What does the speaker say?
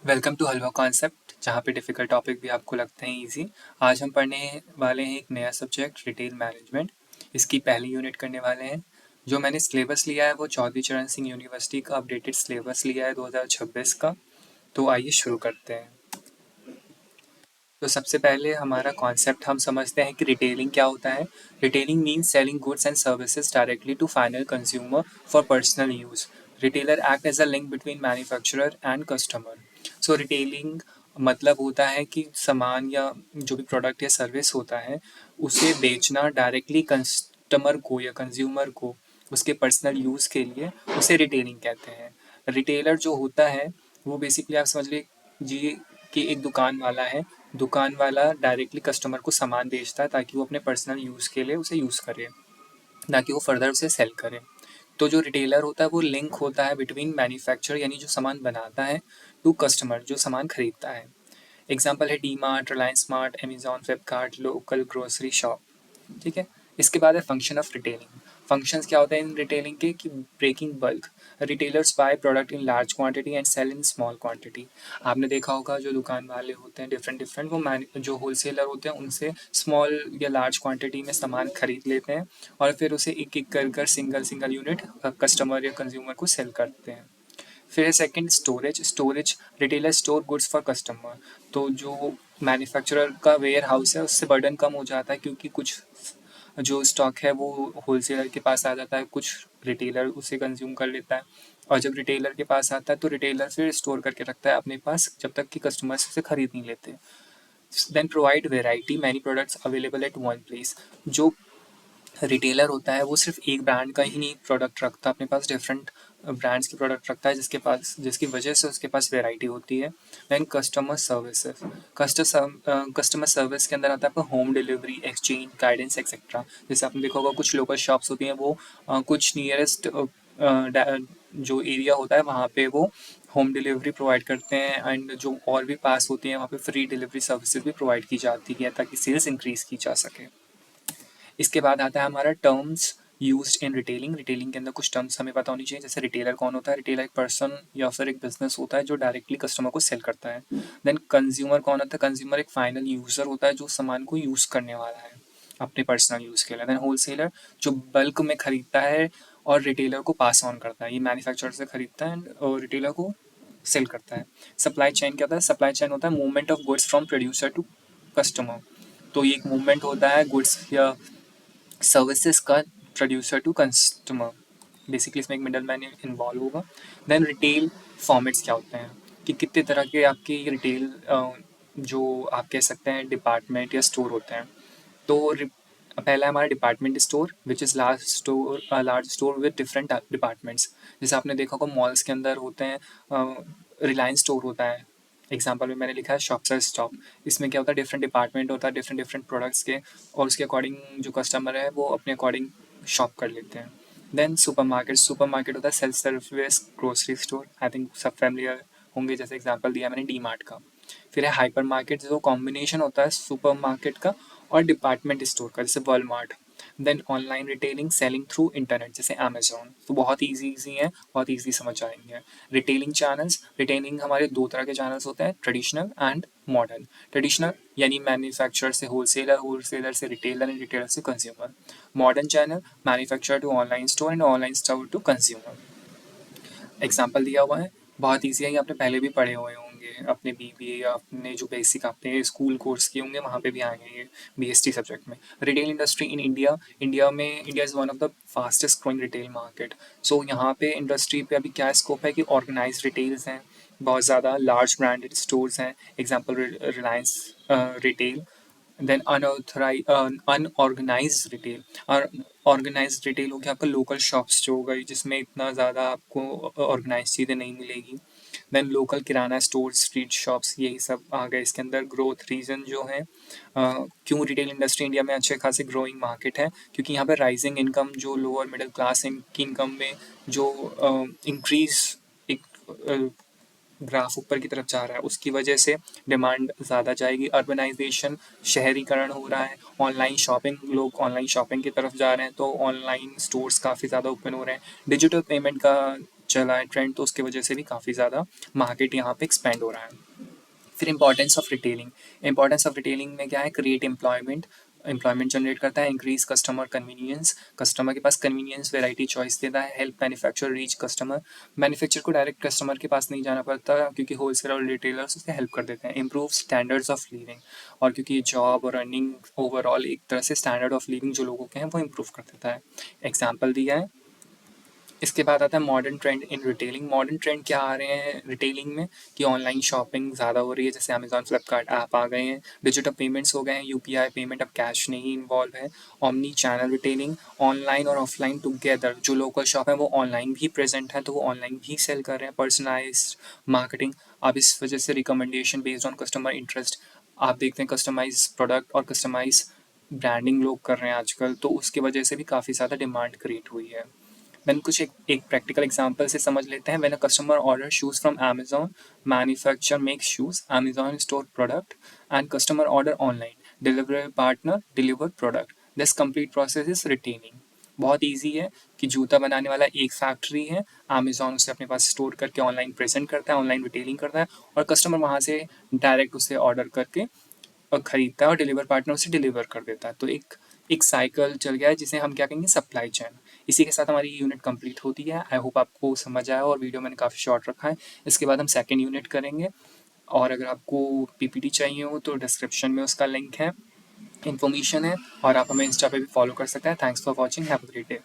Welcome to halwa concept, जहाँ पे difficult topic भी आपको लगते हैं इजी। आज हम पढ़ने वाले हैं एक नया सब्जेक्ट रिटेल मैनेजमेंट। इसकी पहली यूनिट करने वाले हैं। जो मैंने सिलेबस लिया है वो चौधरी चरण सिंह यूनिवर्सिटी का अपडेटेड सिलेबस लिया है 2026 का। तो आइए शुरू करते हैं। तो सबसे पहले हमारा कॉन्सेप्ट हम समझते हैं कि रिटेलिंग क्या होता है। Retailing means selling goods and services directly to final consumer for personal use. Retailer act as a link between manufacturer and customer. So retailing मतलब होता है कि सामान या जो भी प्रोडक्ट या सर्विस होता है उसे बेचना डायरेक्टली कस्टमर को या कंज्यूमर को उसके पर्सनल यूज़ के लिए, उसे रिटेलिंग कहते हैं। रिटेलर जो होता है वो बेसिकली आप समझ लीजिए कि एक दुकान वाला है। दुकान वाला डायरेक्टली कस्टमर को सामान बेचता है ताकि वो अपने पर्सनल यूज़ के लिए उसे यूज़ करे, ना कि वो फर्दर उसे सेल करे। तो जो रिटेलर होता है वो लिंक होता है बिटवीन मैन्युफैक्चरर यानी जो सामान बनाता है टू कस्टमर जो सामान खरीदता है। एग्जाम्पल है D mart, Reliance smart, Amazon, Flipkart, local grocery shop. ठीक है। इसके बाद है फंक्शन ऑफ रिटेलिंग। फंक्शंस क्या होता है इन रिटेलिंग के कि breaking bulk. Retailers buy product in large quantity and sell in small quantity. आपने देखा होगा जो दुकान वाले होते हैं डिफरेंट डिफरेंट, वो जो होलसेलर होते हैं उनसे स्मॉल या लार्ज क्वांटिटी में सामान खरीद लेते हैं और फिर उसे एक एक कर सिंगल सिंगल यूनिट कस्टमर या कंज्यूमर को सेल करते हैं। फिर है second storage. Storage retailer store goods for customer. तो जो मैन्युफैक्चरर का वेयर हाउस है उससे बर्डन कम हो जाता है क्योंकि कुछ जो स्टॉक है वो होलसेलर के पास आ जाता है, कुछ रिटेलर उसे कंज्यूम कर लेता है और जब रिटेलर के पास आता है तो रिटेलर फिर स्टोर करके रखता है अपने पास जब तक कि कस्टमर्स उसे खरीद नहीं लेते। Then provide variety many products available at one place. जो रिटेलर होता है वो सिर्फ एक ब्रांड का ही नहीं प्रोडक्ट रखता, अपने पास डिफरेंट ब्रांड्स के प्रोडक्ट रखता है जिसकी वजह से उसके पास वेराइटी होती है। Then customer services. Customer service के अंदर आता है आपका home delivery, exchange, guidance etcetera. जैसे आपने देखा होगा कुछ लोकल शॉप्स होती हैं वो कुछ नियरेस्ट जो एरिया होता है वहाँ पे वो होम डिलीवरी प्रोवाइड करते हैं एंड जो और भी पास होती हैं वहाँ पे फ्री डिलीवरी सर्विसेज भी प्रोवाइड की जाती है ताकि सेल्स इंक्रीज की जा सके। इसके बाद आता है हमारा terms used in retailing. Retailing के अंदर कुछ टर्म्स हमें पता होनी चाहिए, जैसे रिटेलर कौन होता है। रिटेलर एक पर्सन या फिर एक बिजनेस होता है जो डायरेक्टली कस्टमर को सेल करता है। देन कंज्यूमर कौन होता है। कंज्यूमर एक फाइनल यूजर होता है जो सामान को यूज करने वाला है अपने पर्सनल यूज के लिए। देन होलसेलर जो बल्क में खरीदता है और रिटेलर को पास ऑन करता है, ये मैन्युफैक्चरर से खरीदता है और रिटेलर को सेल करता है। सप्लाई चेन क्या होता है। सप्लाई चेन होता है movement of goods from producer to customer. तो ये एक मूवमेंट होता है गुड्स या सर्विसेज का प्रोड्यूसर टू कस्टमर। बेसिकली इसमें एक मिडल मैन इन्वॉल्व होगा। देन रिटेल फॉर्मेट्स क्या होते हैं कि कितने तरह के आपके रिटेल जो आप कह सकते हैं डिपार्टमेंट या स्टोर होते हैं। तो पहला है हमारा department store which is large store with different departments. जैसे आपने देखा होगा मॉल्स के अंदर होते हैं, रिलायंस स्टोर होता है। एग्जाम्पल में मैंने लिखा है शॉप्सर स्टॉप। इसमें क्या होता है डिफरेंट डिपार्टमेंट होता है डिफरेंट डिफरेंट प्रोडक्ट्स के और उसके अकॉर्डिंग जो कस्टमर है वो अपने अकॉर्डिंग शॉप कर लेते हैं। देन सुपर मार्केट होता है self service grocery store. I think सब फैमिलियर होंगे, जैसे एग्जाम्पल दिया मैंने डी मार्ट का। फिर है हाइपर मार्केट जो कॉम्बिनेशन होता है सुपर मार्केट का और डिपार्टमेंट स्टोर का, जैसे Walmart. Then online retailing selling through internet जैसे अमेजोन। तो बहुत ईजी है, बहुत ईजी समझ आएंगे। Retailing channels. रिटेलिंग हमारे दो तरह के चैनल्स होते हैं, ट्रेडिशनल एंड मॉडर्न। ट्रेडिशनल यानी मैन्युफैक्चरर से होलसेलर, होलसेलर से रिटेलर एंड रिटेलर से consumer. Modern channel manufacturer to online store and online store to consumer. Example दिया हुआ है, बहुत ईजी है, ये आपने पहले भी पढ़े हुए होंगे अपने बीबीए या अपने जो बेसिक आपने स्कूल कोर्स किए होंगे वहाँ पे भी आएंगे ये बीएसटी सब्जेक्ट में। Retail industry in India. India is one of the fastest growing retail market. So यहाँ पे इंडस्ट्री पे अभी क्या स्कोप है कि ऑर्गेनाइज रिटेल्स हैं, बहुत ज़्यादा लार्ज ब्रांडेड स्टोर्स हैं। Example Reliance retail. Then unorganise retail. और ऑर्गेनाइज रिटेल हो गया आपका लोकल शॉप्स जो हो गई जिसमें इतना ज़्यादा आपको ऑर्गेनाइज चीज़ें नहीं मिलेगी। देन लोकल किराना स्टोर, स्ट्रीट शॉप्स, यही सब आ गए इसके अंदर। ग्रोथ रीजन जो है क्यों रिटेल इंडस्ट्री इंडिया में अच्छे खासे ग्रोइंग मार्केट है, क्योंकि यहाँ पर राइजिंग इनकम जो लोअर मिडिल क्लास की इनकम में जो इंक्रीज एक ग्राफ ऊपर की तरफ जा रहा है उसकी वजह से डिमांड ज़्यादा जाएगी। अर्बनाइजेशन, शहरीकरण हो रहा है। ऑनलाइन शॉपिंग, लोग ऑनलाइन शॉपिंग की तरफ जा रहे हैं तो ऑनलाइन स्टोर्स काफ़ी ज़्यादा ओपन हो रहे हैं। डिजिटल पेमेंट का चला है ट्रेंड, तो उसकी वजह से भी काफ़ी ज़्यादा मार्केट यहाँ पे एक्सपेंड हो रहा है। फिर importance of retailing. Importance of retailing में क्या है, क्रिएट एम्प्लॉयमेंट जनरेट करता है, इंक्रीज कस्टमर कन्वीनियंस, कस्टमर के पास कन्वीनियंस वैरायटी चॉइस देता है, help manufacture reach customer, manufacture को डायरेक्ट कस्टमर के पास नहीं जाना पड़ता क्योंकि होलसेलर और रिटेलर्स उससे हेल्प कर देते हैं, इंप्रूव स्टैंडर्ड्स ऑफ लिविंग, और क्योंकि जॉब और अर्निंग ओवरऑल एक तरह से स्टैंडर्ड ऑफ लिविंग जो लोगों के हैं वो इंप्रूव कर देता है। एग्जाम्पल दिया है। इसके बाद आता है मॉडर्न ट्रेंड इन रिटेलिंग। मॉडर्न ट्रेंड क्या आ रहे हैं रिटेलिंग में, कि ऑनलाइन शॉपिंग ज़्यादा हो रही है, जैसे अमेजॉन फ्लिपकार्ट ऐप आ गए हैं, डिजिटल पेमेंट्स हो गए हैं, यूपीआई पेमेंट, अब कैश नहीं इन्वॉल्व है, ओमनी चैनल रिटेलिंग, ऑनलाइन और ऑफलाइन टुगेदर, जो लोकल शॉप है वो ऑनलाइन भी प्रेजेंट है तो वो ऑनलाइन भी सेल कर रहे हैं, पर्सनलाइज मार्केटिंग। अब इस वजह से recommendation based on customer interest, आप देखते हैं कस्टमाइज प्रोडक्ट और कस्टमाइज ब्रांडिंग लोग कर रहे हैं आजकल, तो उसकी वजह से भी काफ़ी ज़्यादा डिमांड क्रिएट हुई है। देन कुछ एक प्रैक्टिकल एग्जांपल से समझ लेते हैं। When a customer order shoes from Amazon, manufacture makes shoes, Amazon store product, and customer order online, delivery partner deliver product, this complete process is retaining. बहुत easy है कि जूता बनाने वाला एक फैक्ट्री है, अमेजॉन उसे अपने पास स्टोर करके ऑनलाइन प्रेजेंट करता है, ऑनलाइन रिटेलिंग करता है, और कस्टमर वहाँ से डायरेक्ट उसे ऑर्डर करके और खरीदता है और डिलीवर पार्टनर उसे डिलीवर कर देता है। तो एक एक साइकिल चल गया है जिसे हम क्या कहेंगे, सप्लाई चेन। इसी के साथ हमारी यूनिट कंप्लीट होती है। आई होप आपको समझ आया, और वीडियो मैंने काफ़ी शॉर्ट रखा है। इसके बाद हम सेकेंड यूनिट करेंगे, और अगर आपको पीपीटी चाहिए हो तो डिस्क्रिप्शन में उसका लिंक है, इन्फॉर्मेशन है, और आप हमें इंस्टा पे भी फॉलो कर सकते हैं। Thanks for watching, have a great day.